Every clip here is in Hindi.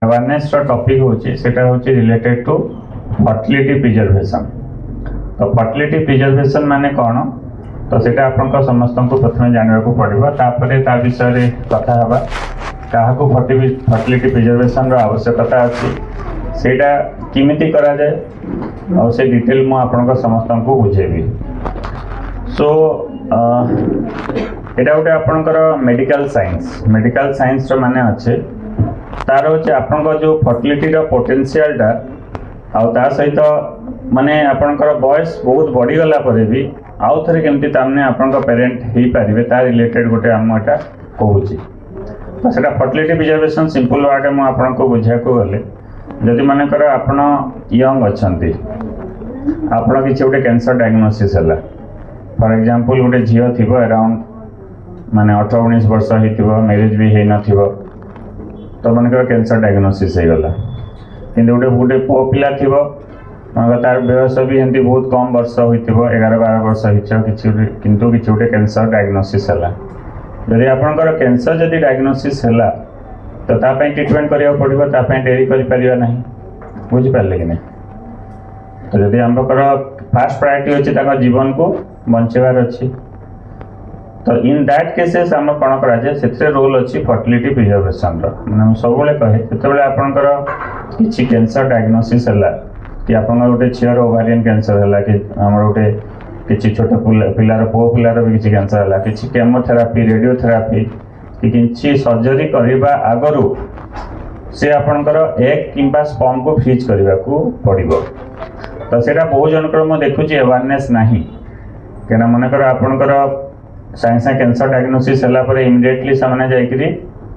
अवेयरनेस टॉपिक होची सेटा होची रिलेटेड टू फर्टिलिटी प्रिजर्वेशन। तो फर्टिलिटी प्रिजर्वेशन माने कौन तो सेटा आपन समस्त को प्रथम जानवा को पड़ो तापर ता विषय कथा हवा क्या फर्टिलिटी प्रिजर्वेशन आवश्यकता अच्छी सेटा किमिति करा जाए और से डिटेल मु आपन समस्त को बुझेबी। सो एटा गोटे आपनकर मेडिकल साइंस माने अच्छे तार होचे आपन जो फर्टिलिटी पोटेंशियलटा आउ ता सहित माने आपनकर बॉयस बहुत बढ़ी गला परे भी आउ थरे केमती तामने आपनकर पेरेंट ही पारिबे ता रिलेटेड गोटे हम एटा कहूची। तो सेटा फर्टिलिटी प्रिजर्वेशन सिंपल वर्ड मु आपन को बुझा को गले जदि माने कर आपन यंग अछंती आपन किछि गोटे कैंसर डायग्नोसिस हला फॉर एग्जांपल गोटे झियो थिबो अराउंड माने 18-19 वर्ष हिथिबो मैरिज भी हे नथिबो तो मनकर कैंसर डायग्नोसिस हो गला किंतु गोटे गोटे पुओ पिला थिबो मनकर तार बयस भी एमती बहुत कम वर्ष होइथिबो 11-12 वर्ष हिथिबो किंतु किछि गोटे कैंसर डायग्नोसिस हला जदि आपनकर कैंसर जदि डायग्नोसिस हला तो ता पय ट्रीटमेंट करिया पड़िबो ता पय डेरी करि परिया नहीं बुझि पाले कि नहीं। तो जदि हमकर फास्ट प्रायोरिटी अछि ताका जीवन को बंचेवार अछि तो इन दैट केसेस आम कौन कर रोल अच्छी फर्टिलिटी प्रिजर्वेशन मैंने सब कहे जो आपंकर किसी कैंसर डायग्नोसिस है कि आप गोटे झीर ओवारियन कैंसर है कि आम गोटे किसी छोट पिलार पुओ पिलार भी किसी कैंसर है कि केमोथेरापी रेडियोथेरापी कि किसी सर्जरी करने आगु से आपंकर एग कि स्पर्म को फ्रीज करने को पड़ो। तो सेटा बहुत जनकर मुझे देखुची अवेयरनेस नहीं क्या मनकर आपंकर साइंस कैंसर डायग्नोसिस है इमिडिएटली से जाकि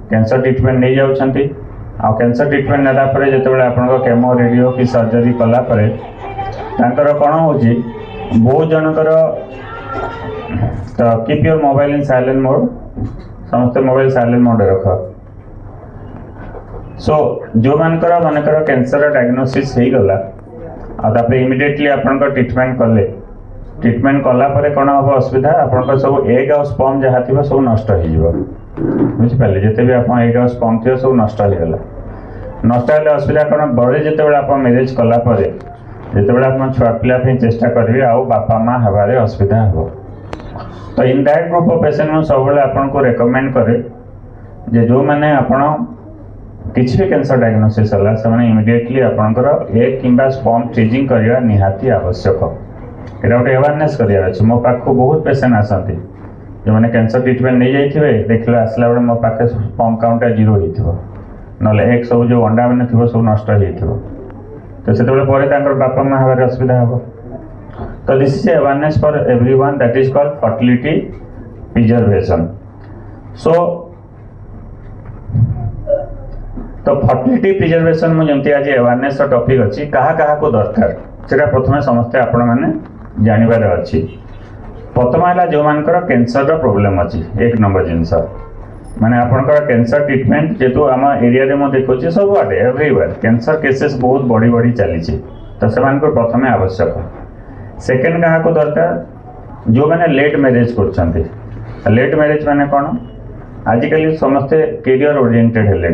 कैंसर ट्रीटमेंट नहीं जाउछंती आ कैंसर ट्रीटमेंट नेला परे जेतेबेले आपन केमो रेडियो की सर्जरी कला परे तांकर कोन होची बहुत जनकर तो keep your mobile in silent mode समस्त मोबाइल साइलेंट मोड रख। सो जो मानकर कैंसर डायग्नोसिस हो गला आ तापर इमिडिएटली आपन ट्रीटमेंट कले ट्रीटमेंट कला परे कौन हम असुविधा आपन सब एग और स्पर्म जहाँ थी सब नष्ट हो बुझिपारे जिते भी आप एग और स्पर्म थी सब नष्ट होगा नष्ट हेल्ले असुविधा कौन बड़े जिते आप मैरेज कला जिते आप छुआ पिला चेष्टा करेंगे आउ बापा माँ हबारे असुविधा हो। तो in that group of patient मैं सब आपन को रेकमेंड करे जे जो मैंने आपन किसी भी कैंसर डायग्नोसिस है से इमिडिएटली आपंकर एग कि स्पर्म फ्रीजिंग करवा निहाती आवश्यक ये गोटे अवेयरनेस करार अच्छे मो पाख बहुत पेसेंट आसती जो मैंने कैंसर ट्रीटमेंट नहीं जाइए देखिए आसला बेले मो पाखे स्पर्म काउंटा 0 हो ना एग सब जो अंडा मैंने थी सब नष्ट हो तो से बापा माँ हमारे असुविधा हे। तो this is awareness for everyone that is called fertility preservation. So तो फर्टिलिटी प्रिजर्वेशन में जमती आज अवेयरनेस टॉपिक अच्छी क्या को दरकार से प्रथम समस्ते आपण मैंने जानवर अच्छी। प्रथम है जो मानकर कैंसर प्रोब्लेम अच्छी एक नंबर जिनस माने आपनकर कैंसर ट्रीटमेंट जेतु आम एरिया रे मैं देखुची सब आटे एवरीवेयर कैंसर केसेस बहुत बढ़ी बढ़ी चली तो से प्रथम आवश्यक। सेकेंड क्या को दरकार जो मैंने लेट मैरिज कर लेट मैरिज माने कौन आजिकल समस्ते कैरियर ओरिएंटेड हेले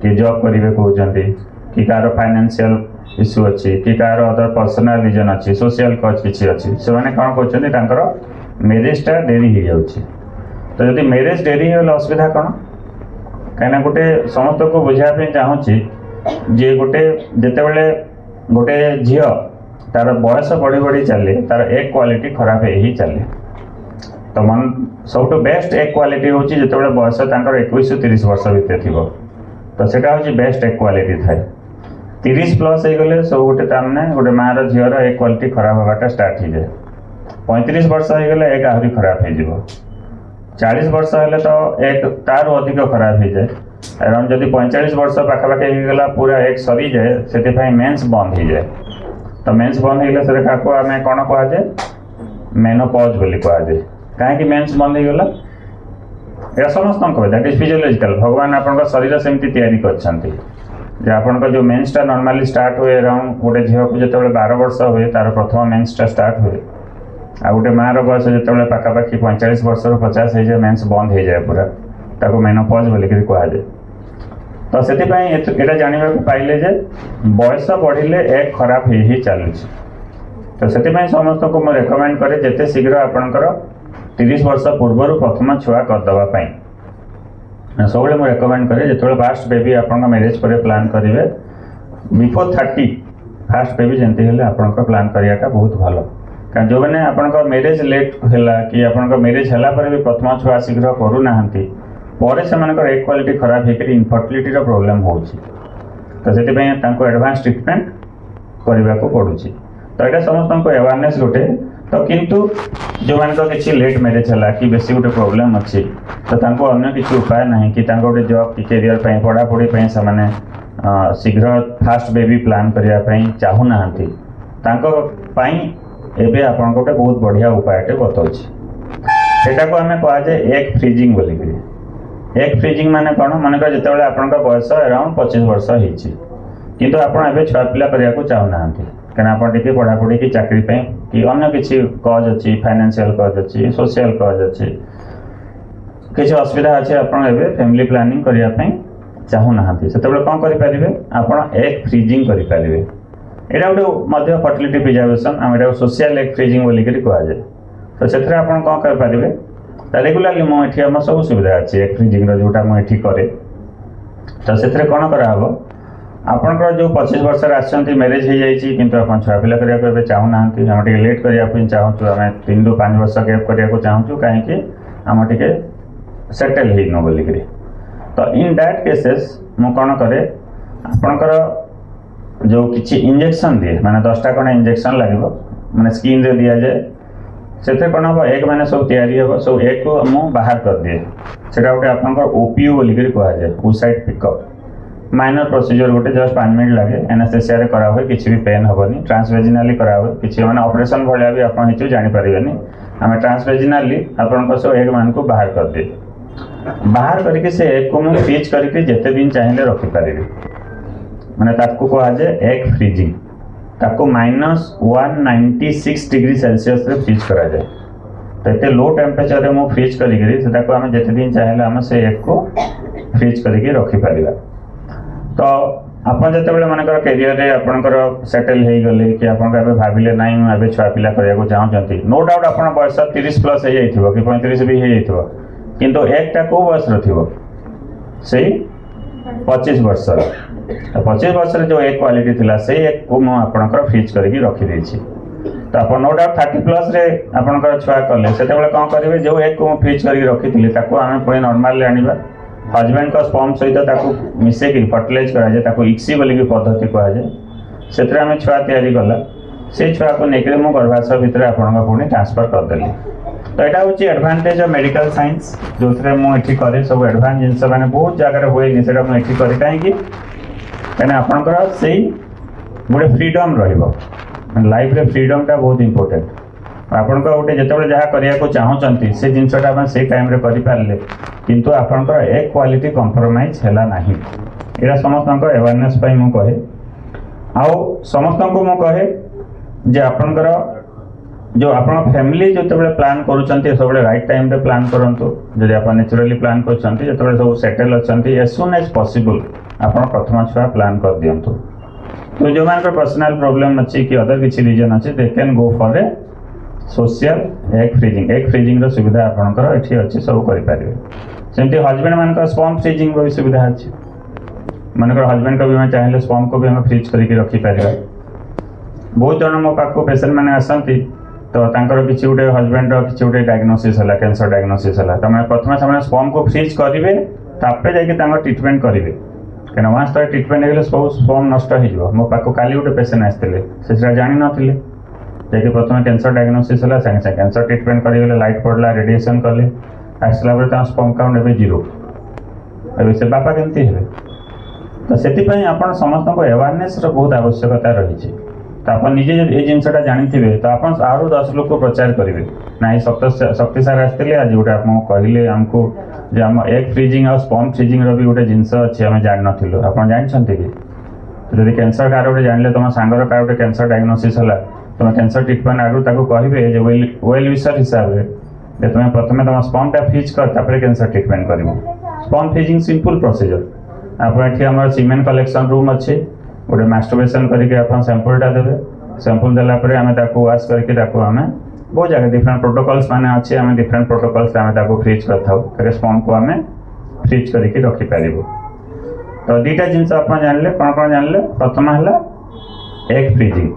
कि जॉब करेंगे कहते कि कार फाइनेंशियल इश्यू अच्छी कि कार अदर पर्सनल रीजन अच्छी सोशल कज किसी अच्छी से मैंने कौन कर मैरेजटा डेरी हो जाऊँगी। तो जब मैरेज डेरी हो असुविधा कौन कहीं गोटे समस्त को बुझापी चाहूँगी जे गोटे जितेबले गोटे झील तार बयस बढ़ी बढ़ी चले तार एग क्वालिटी खराब ही चले। तो मन सब बेस्ट एग क्वालिटी हूँ जिते बयस 21-30 वर्ष भितर थी तो सेटा हूँ बेस्ट एग क्वालिटी थाए 30 प्लस हो गले सब गोटे तामने गोटे माँ झीर एग क्वालिटी खराब होगा स्टार्ट हो जाए 35 वर्ष हो गले एग आहरी खराब हो 40 वर्ष हेल्ले तो एक तार अधिक खराब हो जाए अराउंड जब 45 वर्ष पाखापाखि होगा पूरा एक सरी जाए से मेन्स बंद हो जाए। तो मेन्स बंद होगा क्या आम कौन कहुए मेनोपॉज बोली कहुए कहीं मेन्स बंद होगा या समस्त कहे दैट इज फिजियोलॉजिकल भगवान आप शरीर सेमती तैयारी कर आपन जो मेन्सटा नॉर्मली स्टार्ट हुए अराउंड गोटे झील को जो 12 वर्ष हुए तार प्रथम मेन्सटा स्टार्ट हुए आ गोटे माँ बयस जो पाखापाखि 45 वर्ष 50 हो जाए मेन्स बंद हो जाए पूरा ताको मेनोपॉज बोलिक कहुए। तो से यहाँ जानवा पाइले जे बयस बढ़िले एक खराब ही चलुची तो से समस्त को मुझे रेकमेंड करे जिते शीघ्र आपणकर 30 वर्ष पूर्वर प्रथम छुआ करदेवाई सब मुझे रेकमेंड करे जो फास्ट बेबी आप मैरिज पर प्लान करेंगे बिफोर 30 फास्ट बेबी जमती आप प्लान कराटा बहुत भल कारण जो मैंने आप मैरिज लेट है कि आप मैरिज है भी प्रथम छुआ शीघ्र करूना पर से एक क्वालिटी खराब होकर इनफर्टिलिटी प्रोब्लेम हो तो से एडवांस ट्रिटमेंट करने को पड़ुची तो यहाँ समस्त को अवेयरनेस गोटे तो किंतु जो मान किसी लेट मैरिज है कि बेसी गोटे प्रोब्लेम अच्छी तो अन्य किसी उपाय ना कि गोटे जॉब कि कैरियर पढ़ापढ़ी से शीघ्र फास्ट बेबी प्लान करने चाहूना एवं आप गोटे बहुत बढ़िया उपायटे बताऊँ को आम कहुए एग फ्रीजिंग बोलिकी एग फ्रीजिंग माने कौन मनकर जो आप बयस अराउंड 25 वर्ष होती किंतु आप छुआ पिला करने को चाहूना कहीं आप पढ़ापढ़ी कि चाकरी कि अन्य किसी कज अच्छी फाइनेंशियल कज अच्छी सोशल कज अच्छी किसी असुविधा अच्छे आप फैमिली प्लानिंग करने चाहूना से कौन करेंगे आप एग फ्रीजिंग करेंगे यहाँ गोटे फर्टिलिटी प्रिजर्वेशन आम यहाँ सोशल एग फ्रीजिंग बोलिकी कहुए तो से आप कौन करेंगे रेगुलाली मुझे आम सब सुविधा अच्छी एग फ्रीजिंग जोटा मुझे करे तो से कौन कराव आपंकर जो 25 वर्ष आसछंती मैरिज हो जाइए किंतु आप छुआ पिला करने को चाहूना आम टे लेट करने चाहूँ आम 3 ରୁ 5 वर्ष गैप करने चाहूँ कहीं आम टे सेटल हो बोलिकी तो इन दैट केसेस मु कौन करे आपणकर जो किसी इंजेक्शन दिए माने 10टा कण इंजेक्शन लगे माने स्किन रे दिया जाए से कौन हम एग मैंने सब तैयारी हम सब एग को मुझे बाहर कर दिए से गोटे आप ओपीयू बोलिकी कहुए ओसाइड पिकअप माइनर प्रोसीजर गोटे जस्ट 5 मिनट लगे एनेस्थेसिया करा हुए किसी भी पेन हेनी ट्रांसवेजिनाली करा हुए किसी मैंने ऑपरेशन भाया भी आप जानीपारे आम ट्रांसवेजिनाली आप सब एग मान को बाहर कर दिए बाहर करके से एग को मुझे फ्रीज करके जिते दिन चाहिए रखिपारि मैंने कहुए एग फ्रीजिंग ताको -196 डिग्री सेल्सियस रे फ्रीज करा जाए तो ये लो टेम्परेचर रे मु फ्रीज करी आम जिते दिन चाहिए आम से एग को फ्रीज करके रखिपार तो आप जो मनकर कैरियर रे आपंकर सेटल हो गले कि आप भाविले ना मुझे छुआ पिला करने को चाहते नो डाउट आप बयस 30+ हो कि 35 भी हो किंतु एकटा कौ बयस से 25 वर्ष 25 वर्ष जो एक क्वालिटी थी से एक को मुझे फ्रीज करके रखी तो आप नो डाउट 30+ रे आपंकर छुआ कले से कौन करेंगे जो एक को फ्रीज करके रखी आम पुणी नॉर्मल आनिबा हजबैंड का स्पर्म सहित मिसेक फर्टिलाइज कराए इक्सी बोलिकी पद्धति कहुए से छुआ तैयारी कला से छुआ को लेकर मो गर्भाशय भितर आपन पुणी ट्रांसफर करदेली तो यहाँ हूँ एडभांटेज ऑफ मेडिकल साइंस जो मुझे करे सब एडभांस जिनस मैंने बहुत जगह हुए मुझे करे कहीं आपंकर से गोटे फ्रीडम लाइफ रे फ्रीडम टा बहुत इंपोर्टेंट आपण गोटे जो जहाँ करने को चाहते से जिनसा से टाइम करें किंतु आपंकर एक क्वालिटी कंप्रोमाइज है ना यहाँ समस्त अवेयरनेस मुझे कहे आउ समस्त को मुझे कहे जे आपंकर जो आप फैमिली जो प्लान करुँच सब राइट टाइम पे प्लान करूँ जब आप नेचुराली प्लान कर सब सेटल अच्छा एज सुन एज पॉसिबल आप प्रथम छुआ प्लान कर दिंतु तो जो मान पर्सनल प्रॉब्लम अच्छी कि अदर किसी रीजन अच्छे they can go for a social egg freezing सुविधा आपंकर ये अच्छी सब करेंगे सेमती हजबैंड मान स्पर्म फ्रीजिंग भी सुविधा अच्छी मानकर हजबैंड को भी मैं चाहिए स्पर्म को भी हमें फ्रीज करके रखिपार बहुत जन मो पाक पेसेंट मैंने आसती तो किसी गोटे हजबैंड किसी गोटे डायग्नोसिस है कैंसर डायग्नोसिस है तो प्रथम से स्पर्म को फ्रीज करेंगे जाकि ट्रिटमेंट करेंगे कहीं वहाँ तो ट्रिटमेंट हो सब स्पर्म नष्ट हो मो पाक काली गोटे पेसेंट आसते से जानी नी जैसे प्रथम कैंसर डायग्नोसिस है सागे सागे कैंसर ट्रिटमेंट करेंगे लाइट पड़ला रेडिएशन कले आसला स्पर्म काउंट ए 0 ए से बापा केमती हे तो से आप समस्त को अवेयरनेस बहुत आवश्यकता रही तो आप निजे ये जिनसा जानी तो आप आहू 10 लोग को प्रचार करेंगे ना ये शक्ति सार आसते आज गोटे आप कहले आमको जे आम एग फ्रीजिंग और स्पर्म फ्रीजिंग भी गोटे जिनस अच्छी आम जान नु आप जानते कि जब कैंसर कार गोटे जान तुम सांगर कार गोटे कैंसर डायग्नोसिस है तुम कैंसर ट्रिटमेंट आगु कहे वेल विशर हिसाब से तुम प्रथम तुम स्पर्म टा फ्रीज कर कैंसर ट्रिटमेंट कर स्पर्म फ्रीजिंग सिंपल प्रोसीजर आप ये सीमेन कलेक्शन रूम अच्छी गोटे मास्टरबेशन करके आप सैंपलटा देवे सैंपल देला आम वाश करके आम बहुत जगह डिफरेंट प्रोटोकॉल्स माने अच्छे आम डिफरेंट प्रोटोकॉल्स आम फ्रिज कर स्पॉन को आम फ्रिज करके रखिपर। तो दुईटा जिनस आप जानले कौन कौन जानले प्रथम है एग फ्रिजिंग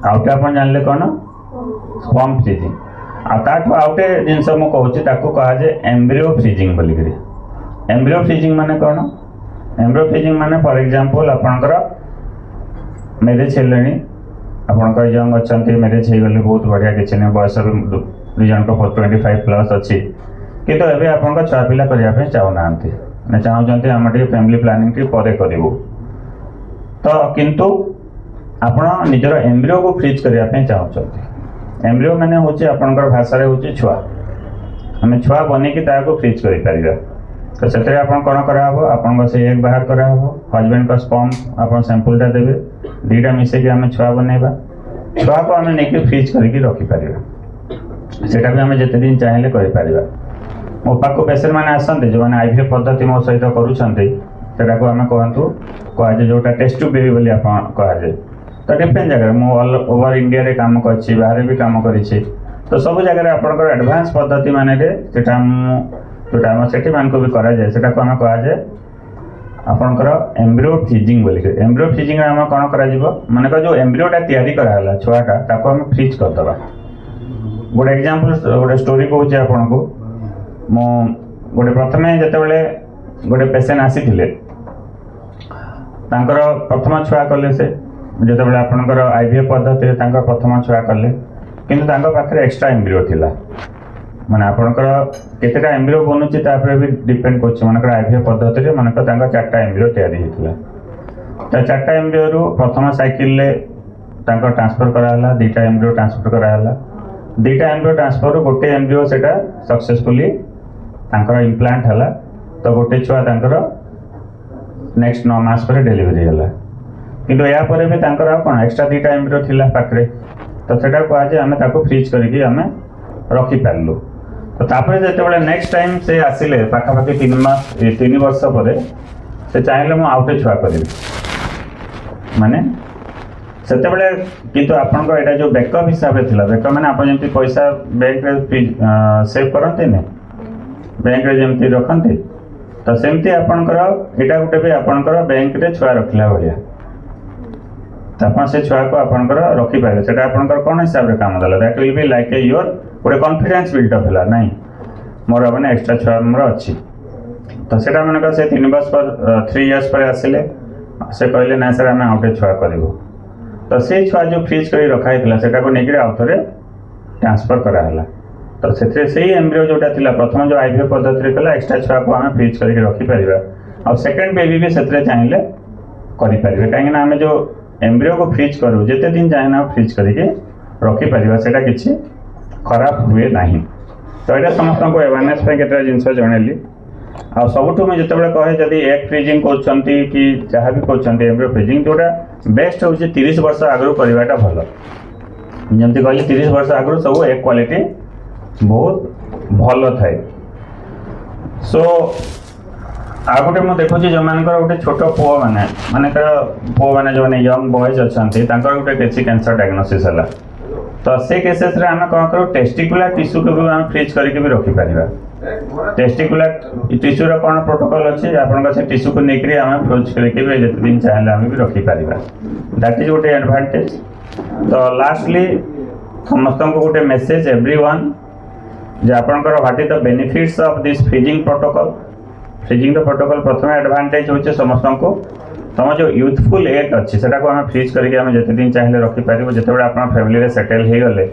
आउटे आप जानले कौन स्पॉन फ्रिजिंग आउटे जिनस मुझे कहुचे एम्ब्रियो फ्रिजिंग बोलिक। एम्ब्रियो फ्रिजिंग माने कौन एम्ब्रियो फ्रिजिंग माने फॉर एग्जांपल आपणकर मैरिज हेले आपणकर यंग अच्छा मैरिज हो गले बहुत बढ़िया किसी नहीं बयस भी दुई जन 25+ अच्छी कितु एवं आप छुआ पिला करने चाहूना चाहते आम फैमिली प्लानिंग पर करूँ तो किंतु आपण निजर एम्ब्रियो को फ्रिज करने चाहते एम्ब्रियो मैंने हूँ आपणकर भाषा हूँ छुआ आम छुआ बनईकि फ्रिज कर तो से कौन कराव आप से एग बाहर कराव हजबैंड का स्पर्म आप सैंपलटा देवे दुईटा मिसेक आम छुआ बनइबा छुआ को आम नहीं फ्रिज करके रखिपर सेटा भी आम जिते दिन चाहिए कर मो पाक पेसेंट मैंने आसते जो मैंने आईवीएफ पद्धति मो सहित करा को आम कहतु कहुए जोटा टेस्ट ट्यूब बेबी बोली कहुए तो डिफरेंट जगह मुझे ओवर इंडिया रे काम कर बाहर भी काम कर तो सब जगह आपंकर एडवांस पद्धति मान जोटा से मान को भी कराए से आम कहुए आपंकर एम्ब्रियो फ्रिजिंग बोलिक। एम्ब्रियो फ्रिजिंग आम कौन कर माने जो एम्ब्रियोटा तैयारी कराला छुआटा ताको आम फ्रिज करदे गोटे एग्जांपल गोटे स्टोरी कहूँ आपन को मो गोटे प्रथम जिते गोटे पेसेंट आसी प्रथम छुआ कले से जिते आपंकर आईवीएफ पद्धति प्रथम छुआ कले किंतु पाखे एक्स्ट्रा एम्ब्रियो थिला माने आपनकर केतेटा एम्ब्रियो बनुची भी डिपेंड कर मनकर आईवीएफ पद्धति मनकर 4टा एम्ब्रियो तैयारी होता तो 4टा एम्ब्रियो रु प्रथम साइकिल ट्रांसफर कराला 2टा एम्ब्रियो ट्रांसफर कराला 2टा एम्ब्रियो ट्रांसफर गोटे एम्ब्रियो से सक्सेसफुली इम्प्लांट है तो गोटे छुआ नेक्स्ट 9 मास पर डेलीवरी है किंतु या पर भी कौन एक्स्ट्रा 2टा एम्ब्रियो थिला पाखरे तो सेटा कहुए आम फ्रिज करके आम रखिपारू तो जो नेक्स्ट टाइम से आसिले पाखापाखि 3 वर्ष पर से चाहिए मुझे आउटे छुआ करी माने से किंतु आपण यहाँ जो बैकअप हिसाब से बैकअप मैंने आप जमी पैसा बैंक सेव करते बैंक जमी रखते तो सेमती आपणकर यहाँ गोटे भी आपणकर बैंक रे छुआ रखला भाया तो आप से छुआ को आपणकर रखिपारे से आपणकर कौन हिसाब से काम देला that will be like a your गोटे कॉन्फिडेंस बिल्डअप है ना मोर मैंने एक्स्ट्रा छुआ मोर अच्छी तो सेटा मनकर से 3 वर्ष पर 3 इयर्स पर आसिले से कहले ना सर आम आउटे छुआ करूँ तो से छुआ जो फ्रिज कर रखाई से नहीं आउ थे ट्रांसफर कराला तो से एम्ब्रियो जोटा थिला प्रथम जो आईवीएफ पद्धति कला एक्स्ट्रा छुआ को आम फ्रिज करके रखिपर और सेकेंड बेबी भी से चाहिए करें कहीं आम जो एम्ब्रियो को फ्रिज करूँ जिते दिन चाहिए फ्रिज करके रखिपर से किसी खराब हुए ना तो यहाँ समस्त को अवेयरनेस केतटा जिनस जनइली आ सबुठ मुझे जो कहे जदि एग फ्रिजिंग कर कि जहाँ भी कर एम्ब्रियो फ्रिजिंग जोटा बेस्ट हूँ 30 वर्ष आगु करवाटा भल जमी कहली 30 वर्ष आगु सब एग क्वालिटी बहुत भल थाए सो आ गोटे मुझे देखुची जो मान गोटे छोट पुओ मैंने पुओ मैंने जो यंग बॉयज अच्छा गोटे किसी कैंसर डायग्नोसिस है तो से केसेस रे आम कौन करूँ टेस्टिकुलर टिश्यू को भी आम फ्रिज करके भी रखिपर टेस्टिकुलर टिश्यू रो कौन प्रोटोकॉल अच्छे आप टिश्यू को लेकर आम फ्रिज करके भी जिते दिन चाहिए आम भी रखिपर दैट इज गोटे एडवांटेज। तो लास्टली समस्त को गोटे मेसेज एवरीवन जे आपनकर what is the benefits of this freezing protocol प्रथम एडवांटेज होचे समस्त को तुम जो यूथफुल एग अच्छी से फ्रिज करके आम जिते दिन चाहिए रखिपर जिते आप फैमिली सेटल हो गले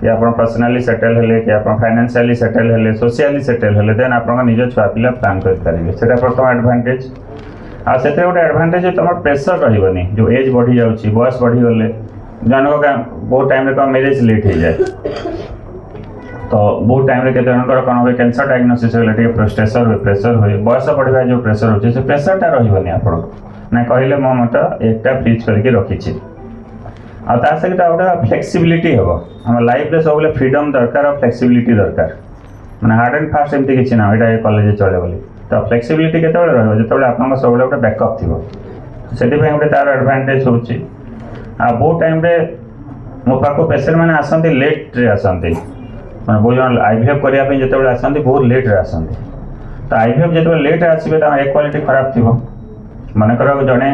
कि आप पर्सनाली सेटल हेले कि आप फाइनेंशियली सेटल हेले सोशियली सेटल हेले देन आप निज छुआ पिला प्लान करेंगे से प्रथम एडवांटेज आ से गोटे एडवांटेज तुम प्रेसर रही जो एज बढ़ी जाऊँगी बयस बढ़ी गले जनक बहुत टाइम मैरिज लेट हो जाए तो बहुत टाइम के कौन हुए कैंसर डायग्नोसिस हो प्रेसर हुए बयस बढ़िया जो प्रेसर होती से प्रेसरटा रही आप ना कहले मो मत एकटा फ्रिज करके रखी आ सहित गोटे फ्लेक्सिबिलिटी हम आम लाइफ में सब फ्रीडम दरकार फ्लेक्सिबिलिटी दरकार मैंने हार्ड एंड फास्ट एमती किसी ना यहाँ कॉलेज चले बोली तो फ्लेक्सिबिलिटी केतेबेले रहइबो जेतेबेले आपन सबले गोटे बैकअप थिबो सेथिपे गोटे तार एडवांटेज होउची आ बहुत टाइम रे मो पाखो पेशेंट मैंने आसती लेट रे आसती मैं बहुत जन आईवीएफ करने जिते आसती बहुत लेट रे आसती तो आईवीएफ जो लेट रे आसवे तो एक क्वालिटी खराब थी मनकर जड़े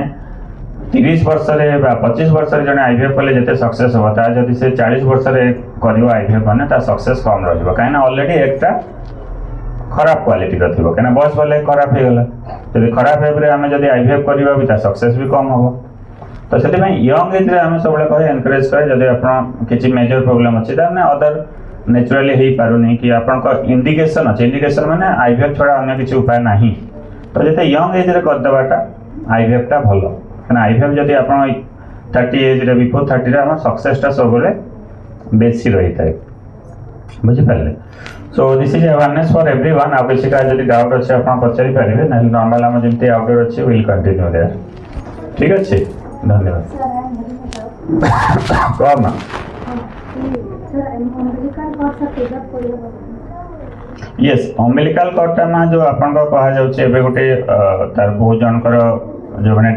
30 वर्ष 25 वर्ष जड़े आईवीएफ कले जिते सक्सेस हम जदि से 40 वर्ष कर आईवीएफ मैंने सक्सेस कम रही कहीं अलरेडी एक खराब क्वालिटी थी कहीं बयस भले खराब हो गला जब खराब है आम जब आईवीएफ करवा भी सक्सेस भी कम हम तो से यंग एज आम सब कहे एनकरेज करे जब आप किसी मेजर प्रोब्लेम अच्छी अदर नेचुराली हो पारुनी कि आप इंडिकेशन अच्छे इंडिकेशन माने आईवीएफ छड़ा अन्य किसी उपाय ना तो जिते यंग एज करदेवाटा आईवीएफटा भल क्या आईवीएफ जब आप 30 एज बिफोर 30 आम सक्सेसटा सब बेसी रही है बुझिपारे so this is awareness for everyone आप किसी का जब डाउट अच्छे आप पचारि पारे ना नॉर्मल आम जमी आउटडोर अच्छे विल कंटिन्यू देयर ठीक अच्छे धन्यवाद कौन यस अम्बिलिकल कॉर्ड जो आपन कहा जाउचे एबे गोटे तार बहुत जनकर जो माने